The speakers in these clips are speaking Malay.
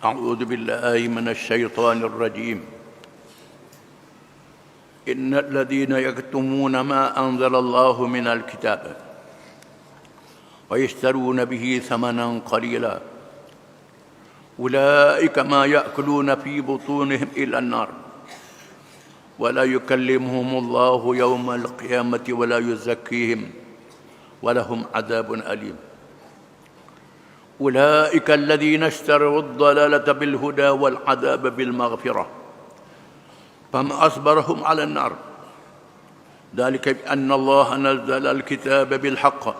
أعوذ بالله من الشيطان الرجيم إن الذين يكتمون ما أنزل الله من الكتاب ويشترون به ثمنا قليلا أولئك ما يأكلون في بطونهم إلى النار ولا يكلمهم الله يوم القيامة ولا يزكيهم ولهم عذاب أليم أولئك الذين اشتروا الضلالة بالهدى والعذاب بالمغفرة فما أصبرهم على النار ذلك بأن الله نزل الكتاب بالحق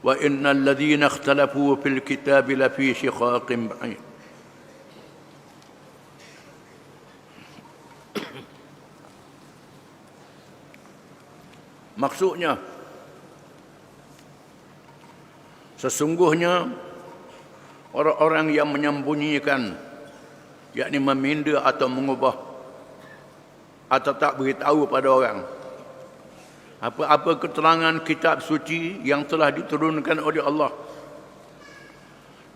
وإن الذين اختلفوا في الكتاب لفي شقاق بعيد. Maksudnya, sesungguhnya orang-orang yang menyembunyikan, yakni meminda atau mengubah atau tak beritahu pada orang apa-apa keterangan kitab suci yang telah diturunkan oleh Allah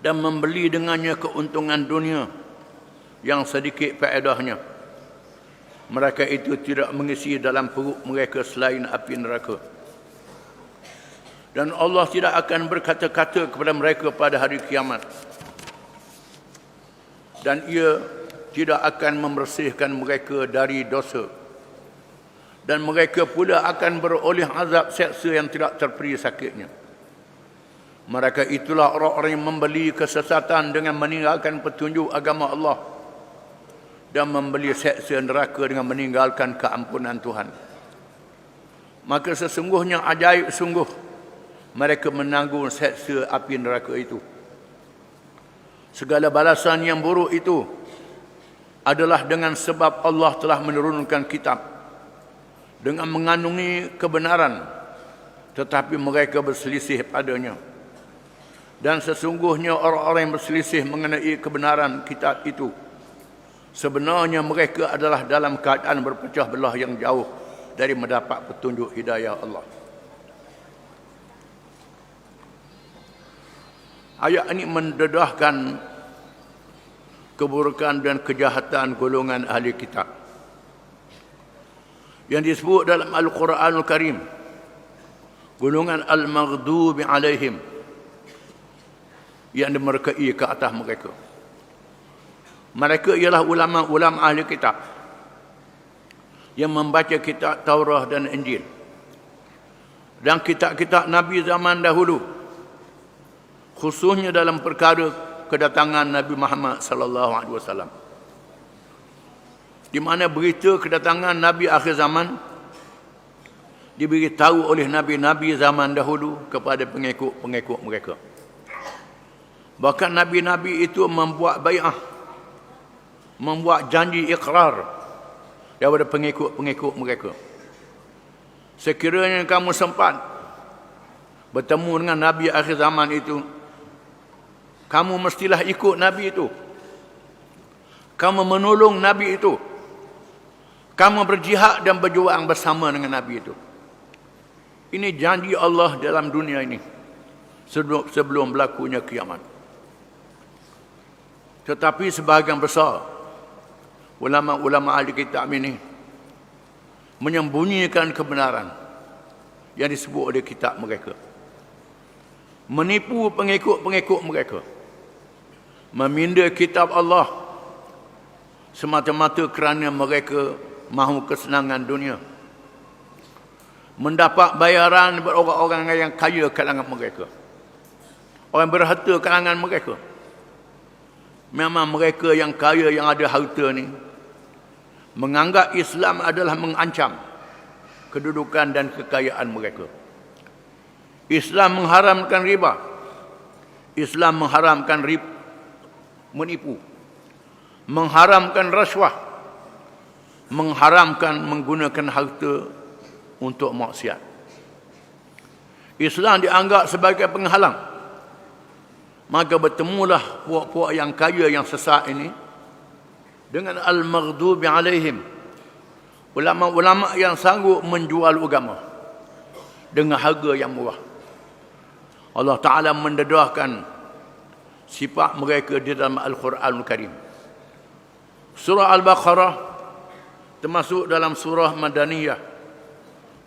dan membeli dengannya keuntungan dunia yang sedikit faedahnya, mereka itu tidak mengisi dalam perut mereka selain api neraka. Dan Allah tidak akan berkata-kata kepada mereka pada hari kiamat. Dan ia tidak akan membersihkan mereka dari dosa. Dan mereka pula akan beroleh azab seksa yang tidak terperi sakitnya. Mereka itulah orang-orang yang membeli kesesatan dengan meninggalkan petunjuk agama Allah. Dan membeli seksa neraka dengan meninggalkan keampunan Tuhan. Maka sesungguhnya ajaib sungguh mereka menanggung seksa api neraka itu. Segala balasan yang buruk itu adalah dengan sebab Allah telah menurunkan kitab dengan mengandungi kebenaran, tetapi mereka berselisih padanya. Dan sesungguhnya orang-orang yang berselisih mengenai kebenaran kitab itu, sebenarnya mereka adalah dalam keadaan berpecah belah yang jauh dari mendapat petunjuk hidayah Allah. Ayat ini mendedahkan keburukan dan kejahatan golongan ahli kitab yang disebut dalam Al-Quranul Karim golongan al-maghdubi alaihim, yang dimerkai ke atas mereka. Mereka ialah ulama-ulama ahli kitab yang membaca kitab Taurah dan Injil dan kitab-kitab Nabi zaman dahulu, khususnya dalam perkara kedatangan Nabi Muhammad sallallahu alaihi wasallam, di mana berita kedatangan Nabi akhir zaman diberitahu oleh nabi-nabi zaman dahulu kepada pengikut-pengikut mereka. Bahkan nabi-nabi itu membuat bai'ah, membuat janji ikrar daripada pengikut-pengikut mereka. Sekiranya kamu sempat bertemu dengan Nabi akhir zaman itu, kamu mestilah ikut Nabi itu. Kamu menolong Nabi itu. Kamu berjihad dan berjuang bersama dengan Nabi itu. Ini janji Allah dalam dunia ini sebelum berlakunya kiamat. Tetapi sebahagian besar ulama-ulama ahli kitab ini menyembunyikan kebenaran yang disebut oleh kitab mereka, menipu pengikut-pengikut mereka, meminda kitab Allah semata-mata kerana mereka mahu kesenangan dunia, mendapat bayaran daripada orang-orang yang kaya kalangan mereka, orang berharta kalangan mereka. Memang mereka yang kaya, yang ada harta ni menganggap Islam adalah mengancam kedudukan dan kekayaan mereka. Islam mengharamkan riba, Islam mengharamkan menipu, mengharamkan rasuah, mengharamkan menggunakan harta untuk maksiat. Islam dianggap sebagai penghalang. Maka bertemulah puak-puak yang kaya yang sesat ini dengan al-maghdubi alaihim, ulama-ulama yang sanggup menjual agama dengan harga yang murah. Allah Ta'ala mendedahkan sifat mereka di dalam Al-Quranul Karim. Surah Al-Baqarah termasuk dalam surah Madaniyah,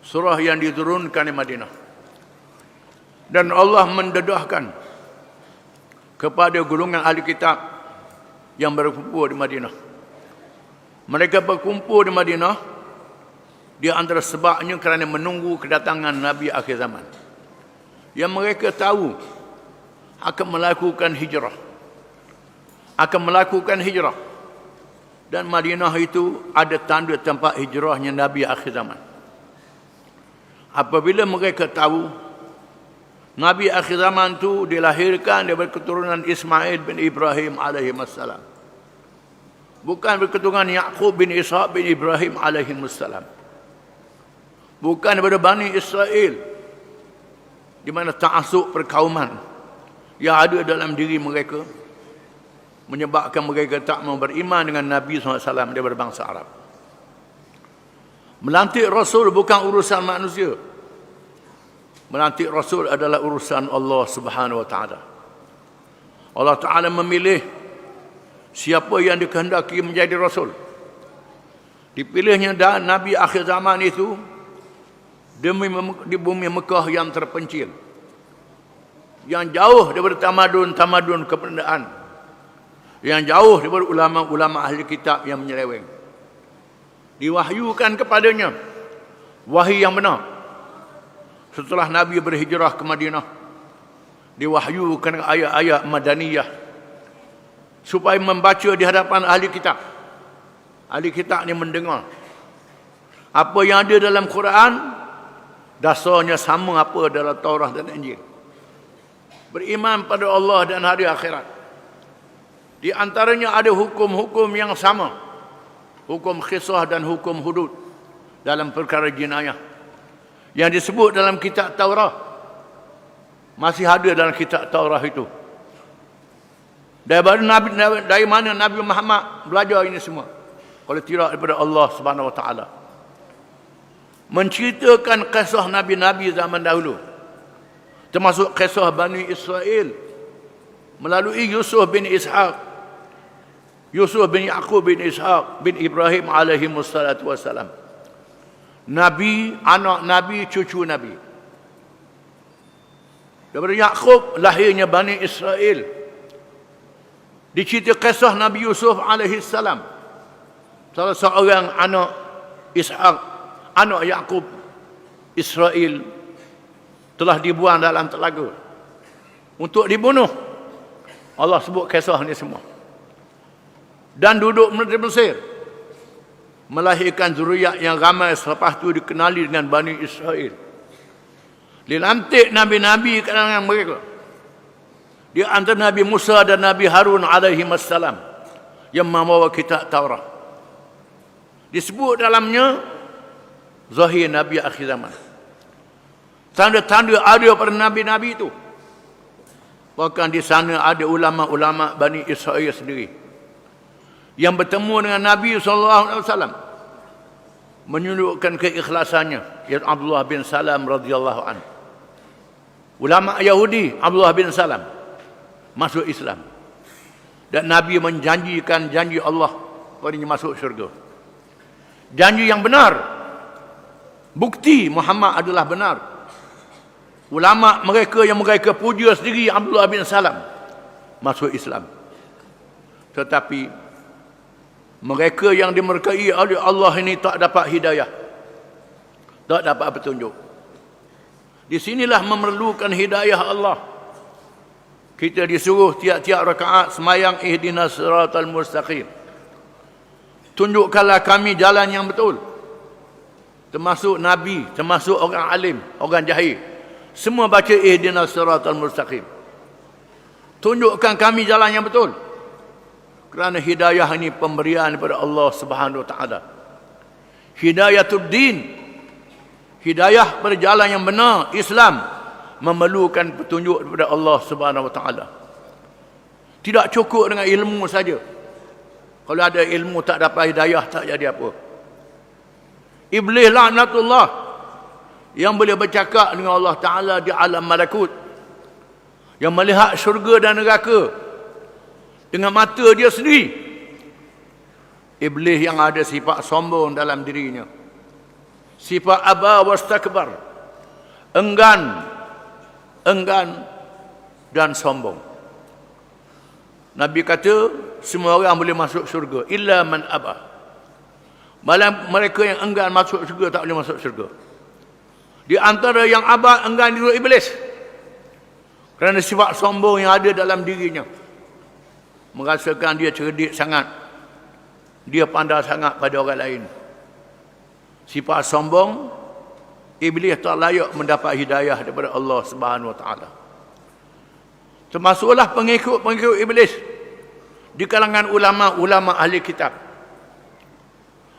surah yang diturunkan di Madinah. Dan Allah mendedahkan kepada golongan ahli kitab yang berkumpul di Madinah. Mereka berkumpul di Madinah di antara sebabnya kerana menunggu kedatangan Nabi akhir zaman, yang mereka tahu akan melakukan hijrah. Dan Madinah itu ada tanda tempat hijrahnya Nabi akhir zaman. Apabila mereka tahu Nabi akhir zaman itu dilahirkan daripada keturunan Ismail bin Ibrahim alaihissalam, bukan berketurunan Yaqub bin Ishaq bin Ibrahim alaihissalam, bukan daripada Bani Israel, di mana ta'asuk perkauman yang ada dalam diri mereka menyebabkan mereka tak mau beriman dengan Nabi SAW daripada bangsa Arab. Melantik Rasul bukan urusan manusia. Melantik Rasul adalah urusan Allah Subhanahu Wa Taala. Allah Taala memilih siapa yang dikehendaki menjadi Rasul. Dipilihnya Nabi akhir zaman itu di bumi Mekah yang terpencil, yang jauh daripada tamadun kebendaan, yang jauh daripada ulama-ulama ahli kitab yang menyeleweng. Diwahyukan kepadanya wahyu yang benar. Setelah Nabi berhijrah ke Madinah, diwahyukan ayat-ayat Madaniyah supaya membaca di hadapan ahli kitab. Ahli kitab ni mendengar apa yang ada dalam Quran, dasarnya sama apa dalam Taurat dan Injil. Beriman pada Allah dan hari akhirat. Di antaranya ada hukum-hukum yang sama, hukum qisas dan hukum hudud dalam perkara jenayah yang disebut dalam kitab Taurat. Masih ada dalam kitab Taurat itu. Dari mana Nabi Muhammad belajar ini semua? Kalau tidak daripada Allah Subhanahu Wa Taala. Menceritakan kisah Nabi-Nabi zaman dahulu, termasuk kisah Bani Israel melalui Yusuf bin Yaqub bin Ishaq bin Ibrahim alaihi wassalatu wassalam. Nabi, anak Nabi, cucu Nabi. Daripada Yaqub lahirnya Bani Israel. Dicerita kisah Nabi Yusuf alaihi salam, salah seorang anak Ishaq, anak Yaqub Israel, telah dibuang dalam telaga untuk dibunuh. Allah sebut kisah ni semua. Dan duduk di Mesir, melahirkan zuriat yang ramai, selepas itu dikenali dengan Bani Israel. Dilantik nabi-nabi ke kalangan mereka. Di antara Nabi Musa dan Nabi Harun alaihi wassalam yang membawa kitab Taurat. Disebut dalamnya zahir Nabi akhir zaman. Tanda-tanda ada pada nabi-nabi itu. Bahkan di sana ada ulama-ulama Bani Israel sendiri yang bertemu dengan Nabi SAW, menunjukkan keikhlasannya, iaitu Abdullah bin Salam radhiyallahu anhu. Ulama Yahudi Abdullah bin Salam masuk Islam, dan Nabi menjanjikan janji Allah padanya masuk syurga. Janji yang benar, bukti Muhammad adalah benar. Ulama mereka yang mereka puja sendiri Abdullah bin Salam masuk Islam. Tetapi mereka yang dimurkai oleh Allah ini tak dapat hidayah, tak dapat petunjuk. Di sinilah memerlukan hidayah Allah. Kita disuruh tiap-tiap rakaat semayang ihdinas siratal mustaqim. Tunjukkanlah kami jalan yang betul. Termasuk Nabi, termasuk orang alim, orang jahil, semua baca ihdinas siratal mustaqim. Tunjukkan kami jalan yang betul. Kerana hidayah ini pemberian daripada Allah Subhanahu Wa Taala. Hidayatul din, hidayah berjalan yang benar, Islam memerlukan petunjuk daripada Allah Subhanahu Wa Taala. Tidak cukup dengan ilmu saja. Kalau ada ilmu tak dapat hidayah, tak jadi apa. Iblis laknatullah yang boleh bercakap dengan Allah Taala di alam malakut, yang melihat syurga dan neraka dengan mata dia sendiri. Iblis yang ada sifat sombong dalam dirinya, sifat aba wastakbar, enggan dan sombong. Nabi kata semua orang boleh masuk syurga illa man aba. Malah mereka yang enggan masuk syurga tak boleh masuk syurga. Di antara yang aba enggan itu iblis, kerana sifat sombong yang ada dalam dirinya, merasakan dia cerdik sangat, dia pandai sangat pada orang lain. Sifat sombong, iblis tak layak mendapat hidayah daripada Allah Subhanahu Wa Taala. Termasuklah pengikut-pengikut iblis di kalangan ulama-ulama ahli kitab.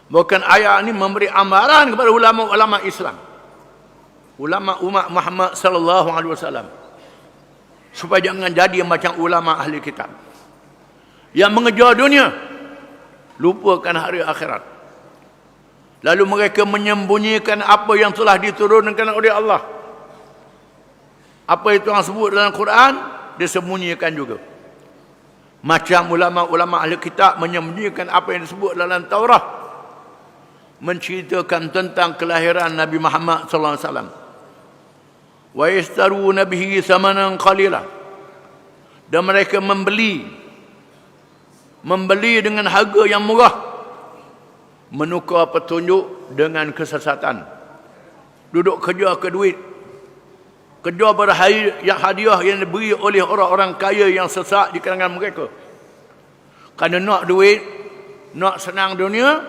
Bukan ayat ini memberi amaran kepada ulama-ulama Islam, ulama umat Muhammad sallallahu alaihi wasallam, supaya jangan jadi macam ulama ahli kitab yang mengejar dunia, lupakan hari akhirat. Lalu mereka menyembunyikan apa yang telah diturunkan oleh Allah. Apa itu yang sebut dalam Quran, disembunyikan juga. Macam ulama-ulama ahli kitab menyembunyikan apa yang disebut dalam Taurat, menceritakan tentang kelahiran Nabi Muhammad sallallahu alaihi wasallam. Wa yastaruna bihi thamanan qalila. Dan mereka membeli dengan harga yang murah, menukar petunjuk dengan kesesatan. Duduk kerja ke duit, kerja berhadiah yang diberi oleh orang-orang kaya yang sesat di kalangan mereka. Kerana nak duit, nak senang dunia,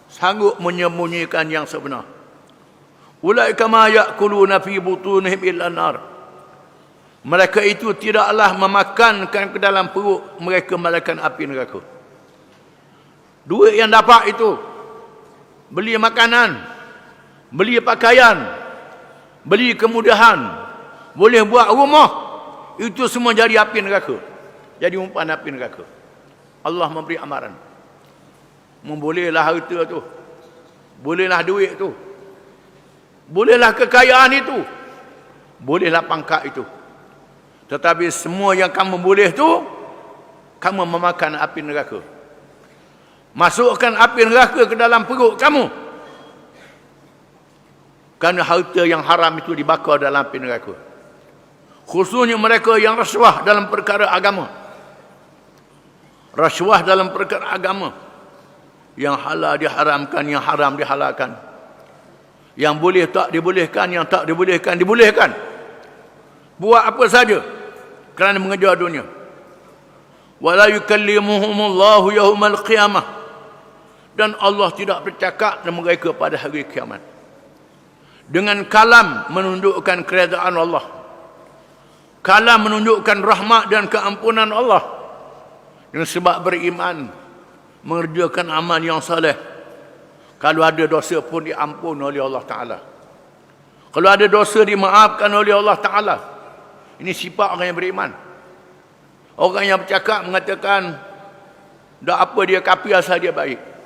sanggup menyembunyikan yang sebenar. Ulaika ma ya'kuluna fi butunihim illa nar. Mereka itu tidaklah memakankan ke dalam perut mereka melainkan api neraka. Duit yang dapat itu, beli makanan, beli pakaian, beli kemudahan, boleh buat rumah, itu semua jadi api neraka, jadi umpan api neraka. Allah memberi amaran, bolehlah harta tu, bolehlah duit tu, bolehlah kekayaan itu, bolehlah pangkat itu, tetapi semua yang kamu boleh tu, kamu memakan api neraka. Masukkan api neraka ke dalam perut kamu, kerana harta yang haram itu dibakar dalam api neraka. Khususnya mereka yang rasuah dalam perkara agama. Rasuah dalam perkara agama, yang halal diharamkan, yang haram dihalalkan, yang boleh tak dibolehkan, yang tak dibolehkan dibolehkan. Buat apa saja kerana mengejar dunia. Wala yukallimuhumullahu yaumal qiyamah. Dan Allah tidak bercakap dengan mereka pada hari kiamat. Dengan kalam menunjukkan keredaan Allah. Kalam menunjukkan rahmat dan keampunan Allah. Dengan sebab beriman, mengerjakan amal yang saleh, kalau ada dosa pun diampun oleh Allah Ta'ala. Kalau ada dosa dimaafkan oleh Allah Ta'ala. Ini sifat orang yang beriman. Orang yang bercakap mengatakan, dah apa dia kafir asal dia baik.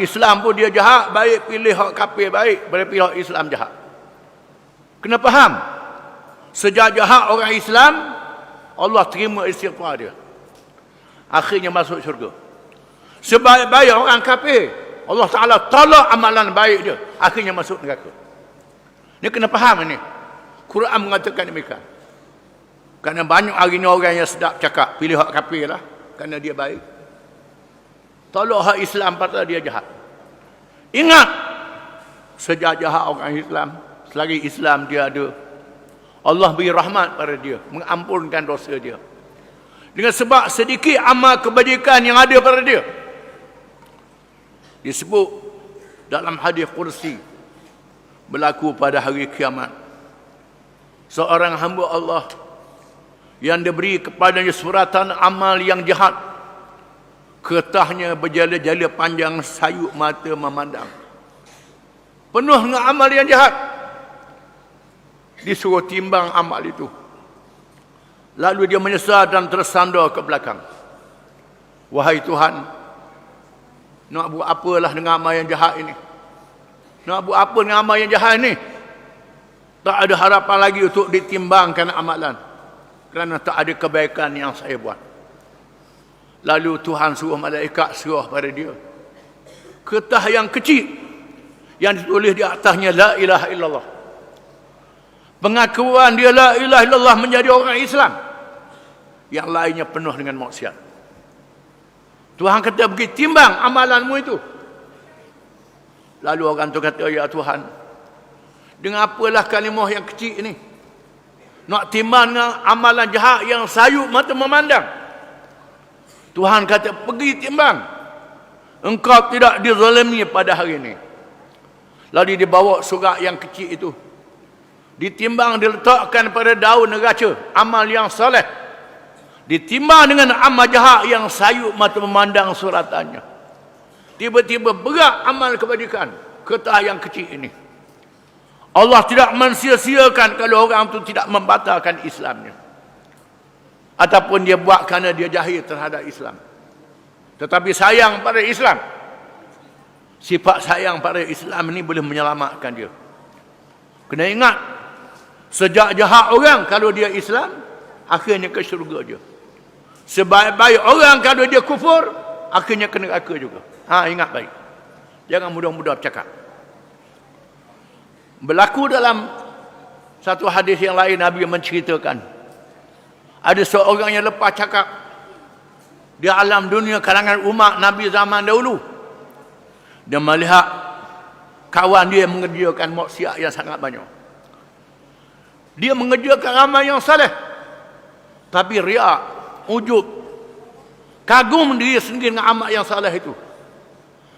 Islam pun dia jahat, baik pilih hak kafir baik, boleh pilih hak Islam jahat. Kena faham, sejak jahat orang Islam, Allah terima istighfar dia, akhirnya masuk syurga. Sebaik-baik orang kafir, Allah Ta'ala tolak amalan baik dia, akhirnya masuk neraka. Ini kena faham ini. Quran mengatakan demikian. Kerana banyak hari ni orang yang sedap cakap, pilih hak kafir lah, kerana dia baik. Tolak hak Islam pasal dia jahat. Ingat, sejak jahat orang Islam, selagi Islam dia ada, Allah beri rahmat pada dia, mengampunkan dosa dia. Dengan sebab sedikit amal kebajikan yang ada pada dia. Disebut dalam hadis kursi, berlaku pada hari kiamat. Seorang hamba Allah yang diberi kepadanya suratan amal yang jahat, ketahnya berjala-jala panjang, sayuk mata memandang, penuh dengan amal yang jahat. Disuruh timbang amal itu, lalu dia menyesal dan tersandar ke belakang. Wahai Tuhan, nak buat apalah dengan amal yang jahat ini? Nak buat apa dengan amal yang jahat ini? Tak ada harapan lagi untuk ditimbangkan amalan. kerana tak ada kebaikan yang saya buat. Lalu Tuhan suruh malaikat suruh pada dia kertas yang kecil yang ditulis di atasnya la ilaha illallah. Pengakuan dia la ilaha illallah menjadi orang Islam. Yang lainnya penuh dengan maksiat. Tuhan kata pergi timbang amalanmu itu. Lalu orang tu kata, ya Tuhan, dengan apalah kalimah yang kecil ini nak timbang dengan amalan jahat yang sayup mata memandang. Tuhan kata, pergi timbang. Engkau tidak dizalimi pada hari ini. Lalu dibawa surat yang kecil itu, ditimbang, diletakkan pada daun neraca amal yang soleh, ditimbang dengan amal jahat yang sayup mata memandang suratannya. Tiba-tiba berat amal kebajikan kertas yang kecil ini. Allah tidak mensia-siakan kalau orang itu tidak membatalkan Islamnya, ataupun dia buat kerana dia jahil terhadap Islam, tetapi sayang pada Islam. Sifat sayang pada Islam ini boleh menyelamatkan dia. Kena ingat, sejak jahat orang kalau dia Islam, akhirnya ke syurga dia. Sebaik-baik orang kalau dia kufur, akhirnya ke neraka juga. Ingat baik. Jangan mudah-mudah bercakap. Berlaku dalam satu hadis yang lain, Nabi menceritakan ada seorang yang lepas cakap di alam dunia kalangan umat Nabi zaman dahulu. Dia melihat kawan dia mengerjakan maksiat yang sangat banyak. Dia mengerjakan amal yang saleh, tapi riak, ujub, kagum dia sendiri dengan amal yang saleh itu.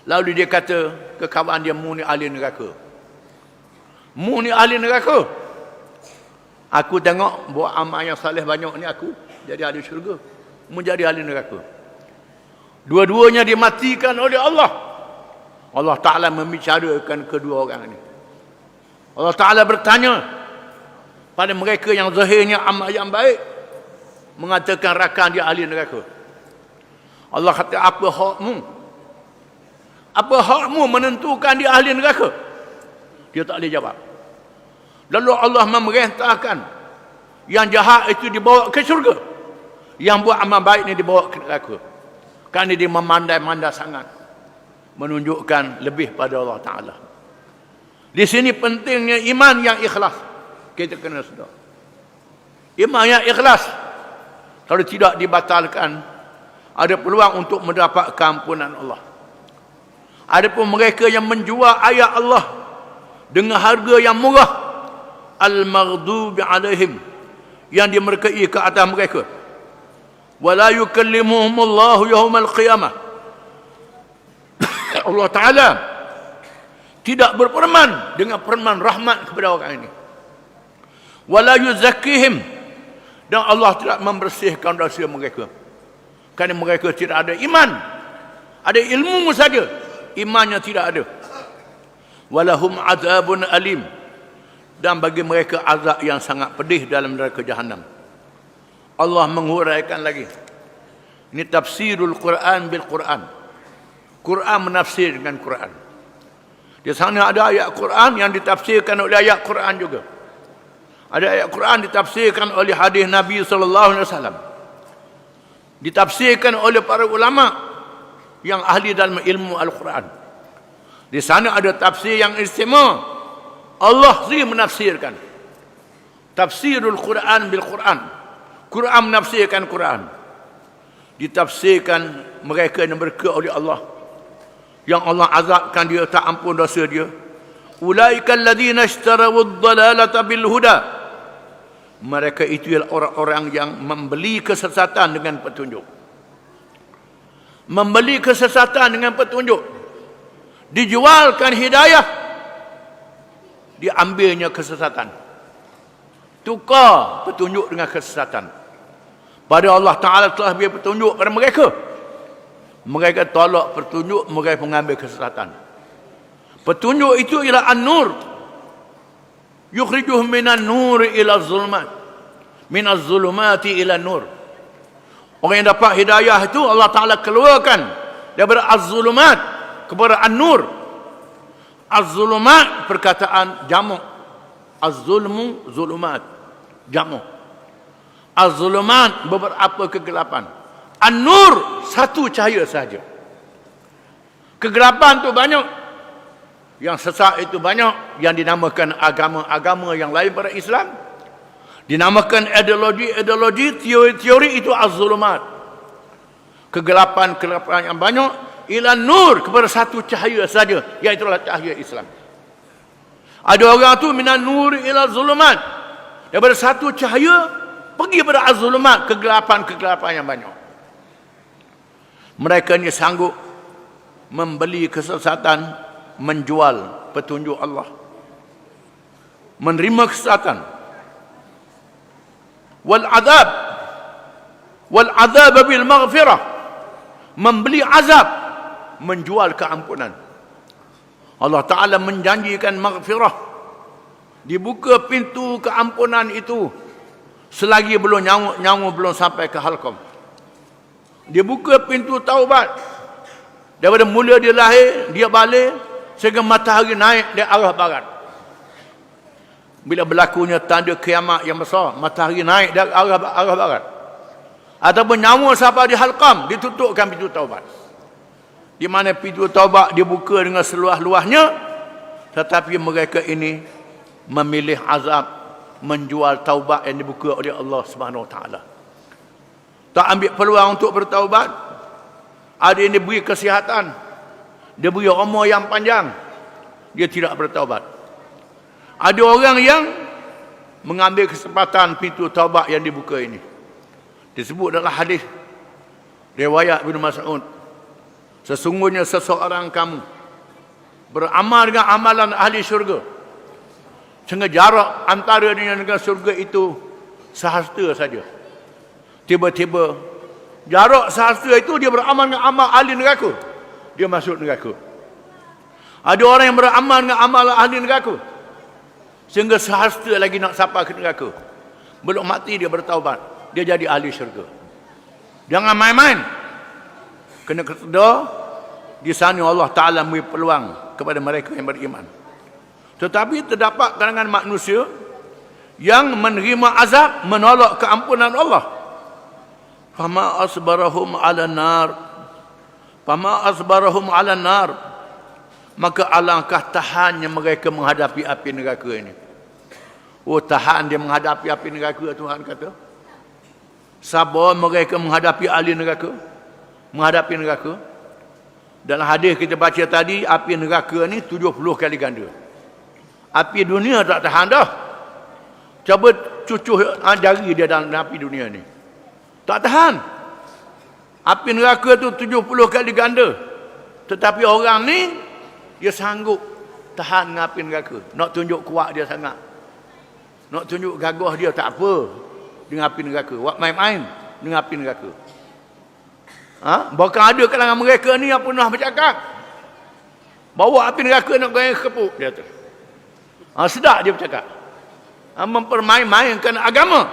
Lalu dia kata ke kawan dia, mu ni ahli neraka. Mu ni ahli neraka. Aku tengok buat amal yang saleh banyak ni, aku jadi ahli syurga. Mu jadi ahli neraka. Dua-duanya dimatikan oleh Allah. Allah Ta'ala membicarakan kedua orang ini. Allah Ta'ala bertanya pada mereka yang zahirnya amal yang baik, mengatakan rakan dia ahli neraka. Allah kata, apa hakmu? Apa hakmu menentukan dia ahli neraka? Dia tak boleh jawab. Lalu Allah memerintahkan yang jahat itu dibawa ke syurga, yang buat amal baik ini dibawa ke neraka. Kerana dia memandai-mandai sangat, menunjukkan lebih pada Allah Ta'ala. Di sini pentingnya iman yang ikhlas. Kita kena sedar. Iman yang ikhlas, kalau tidak dibatalkan, ada peluang untuk mendapat keampunan Allah. Adapun mereka yang menjual ayat Allah dengan harga yang murah, al-maghdubi alaihim, yang dimurkai ke atas mereka, wala yukallimuhumullahu yaumal qiyamah, Allah Ta'ala tidak berfirman dengan firman rahmat kepada orang ini. Wala yuzakkihim, dan Allah tidak membersihkan dosa mereka, kerana mereka tidak ada iman. Ada ilmu saja, imannya tidak ada. Walahum azabun alim, dan bagi mereka azab yang sangat pedih dalam neraka jahanam. Allah menghuraikan lagi. Ini tafsirul Quran bil Quran. Quran menafsir dengan Quran. Di sana ada ayat Quran yang ditafsirkan oleh ayat Quran juga. Ada ayat Quran ditafsirkan oleh hadis Nabi SAW. Ditafsirkan oleh para ulama yang ahli dalam ilmu Al-Quran. Di sana ada tafsir yang istimewa. Allah sendiri menafsirkan. Tafsirul Quran bil Quran. Quran menafsirkan Quran. Ditafsirkan mereka yang berke oleh Allah, yang Allah azabkan dia, tak ampun dosa dia. Ulaikal ladzina ishtarawu ad-dalalata bil huda. Mereka itu ialah orang-orang yang membeli kesesatan dengan petunjuk. Membeli kesesatan dengan petunjuk. Dijualkan hidayah, diambilnya kesesatan. Tukar petunjuk dengan kesesatan. Pada Allah Ta'ala telah beri petunjuk pada mereka. Mereka tolak petunjuk, mereka mengambil kesesatan. Petunjuk itu ialah an-nur. Yukhrijuhum minan nur ila zulmat. Minaz zulumati ila nur. Orang yang dapat hidayah itu Allah Ta'ala keluarkan daripada az-zulumat kepada an-nur. Az-zulumat perkataan jamak. Az-zulmu zulumat. Jamak. Az-zulumat, beberapa kegelapan. An-nur, satu cahaya saja. Kegelapan tu banyak. Yang sesat itu banyak. Yang dinamakan agama-agama yang lain pada Islam. Dinamakan ideologi, teori-teori, itu az-zulumat. Kegelapan yang banyak. Ila nur, kepada satu cahaya saja, iaitulah cahaya Islam. Ada orang tu minan nur ila zulumat, daripada satu cahaya pergi pada az-zulumat, kegelapan yang banyak. Mereka ni sanggup membeli kesesatan, menjual petunjuk Allah, menerima kesesatan. Wal azab bil maghfirah, membeli azab, menjual keampunan. Allah Ta'ala menjanjikan maghfirah. Dibuka pintu keampunan itu selagi belum nyawa belum sampai ke halqam. Dibuka pintu taubat. Daripada mula dia lahir, dia balik, sehingga matahari naik dari arah barat. Bila berlakunya tanda kiamat yang besar, matahari naik dari arah barat. Ataupun nyawa sampai di halqam, ditutupkan pintu taubat. Di mana pintu taubat dibuka dengan seluas-luasnya, tetapi mereka ini memilih azab, menjual taubat yang dibuka oleh Allah Subhanahu Wa Taala. Tak ambil peluang untuk bertaubat. Ada yang diberi kesihatan, dia beri umur yang panjang, dia tidak bertaubat. Ada orang yang mengambil kesempatan pintu taubat yang dibuka ini. Disebut dalam hadis riwayat Ibnu Mas'ud, sesungguhnya seseorang kamu beramal dengan amalan ahli syurga, sehingga jarak antara dengan syurga itu sehasta saja. Tiba-tiba jarak sehasta itu dia beramal dengan amal ahli neraka, dia masuk neraka. Ada orang yang beramal dengan amal ahli neraka, sehingga sehasta lagi nak sampai ke neraka. Belum mati dia bertaubat, dia jadi ahli syurga. Jangan main-main. Kena kesedar, di sana Allah Ta'ala memberi peluang kepada mereka yang beriman. Tetapi terdapat kalangan manusia yang menerima azab, menolak keampunan Allah. Fama asbarahum ala nar. Fama asbarahum ala nar. Maka alangkah tahannya mereka menghadapi api neraka ini. Oh, tahan dia menghadapi api neraka, Tuhan kata. Sabar mereka menghadapi ahli neraka, menghadapi neraka. Dalam hadis kita baca tadi, api neraka ni 70 kali ganda. Api dunia tak tahan dah. Cuba cucuh jari dia dalam api dunia ni, tak tahan. Api neraka tu 70 kali ganda. Tetapi orang ni, dia sanggup tahan dengan api neraka. Nak tunjuk kuat dia sangat, nak tunjuk gagah dia, tak apa dengan api neraka. Buat main-main dengan api neraka. Bahkan ada kalangan mereka ni yang pernah bercakap, bawa api neraka nak goreng kepuk dia tu. Sedap dia bercakap. Mempermain-mainkan agama,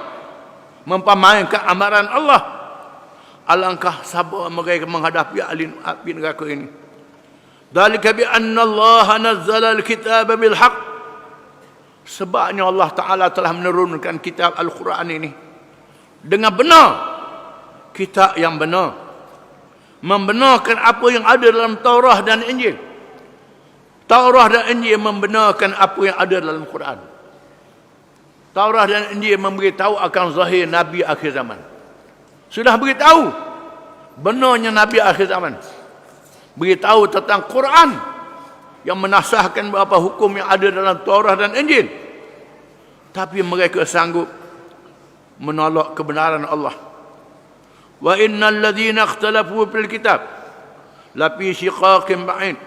mempermainkan amaran Allah. Alangkah sabar mereka menghadapi api neraka ini. Dzalika bi anna Allah nazzala al-kitaba bil haqq. Sebabnya Allah Ta'ala telah menurunkan kitab Al-Quran ini dengan benar. Kitab yang benar, membenarkan apa yang ada dalam Taurah dan Injil. Taurah dan Injil membenarkan apa yang ada dalam Quran. Taurah dan Injil memberitahu akan zahir Nabi akhir zaman. Sudah beritahu benarnya Nabi akhir zaman. Beritahu tentang Quran yang menasahkan beberapa hukum yang ada dalam Taurah dan Injil. Tapi mereka sanggup menolak kebenaran Allah. Wa innal ladzina ikhtalafu fil kitab la fi shiqaqin ba'id.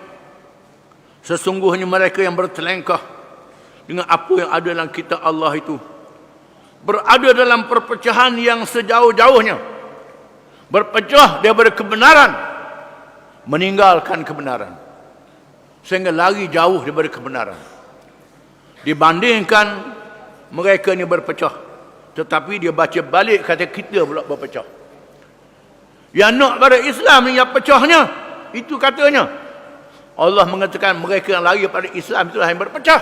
Sesungguhnya mereka yang bertelengkah dengan apa yang ada dalam kitab Allah itu berada dalam perpecahan yang sejauh-jauhnya. Berpecah daripada kebenaran, meninggalkan kebenaran, sehingga lari jauh daripada kebenaran. Dibandingkan mereka ni berpecah, tetapi dia baca balik kata kita pula berpecah. Yang nak pada Islam ni yang pecahnya, itu katanya. Allah mengatakan mereka yang lari pada Islam itulah yang berpecah.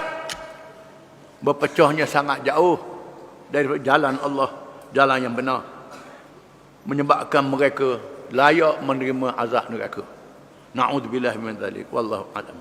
Berpecahnya sangat jauh dari jalan Allah, jalan yang benar, menyebabkan mereka layak menerima azab neraka. Na'udzubillah min dzalik, wallahu a'lam.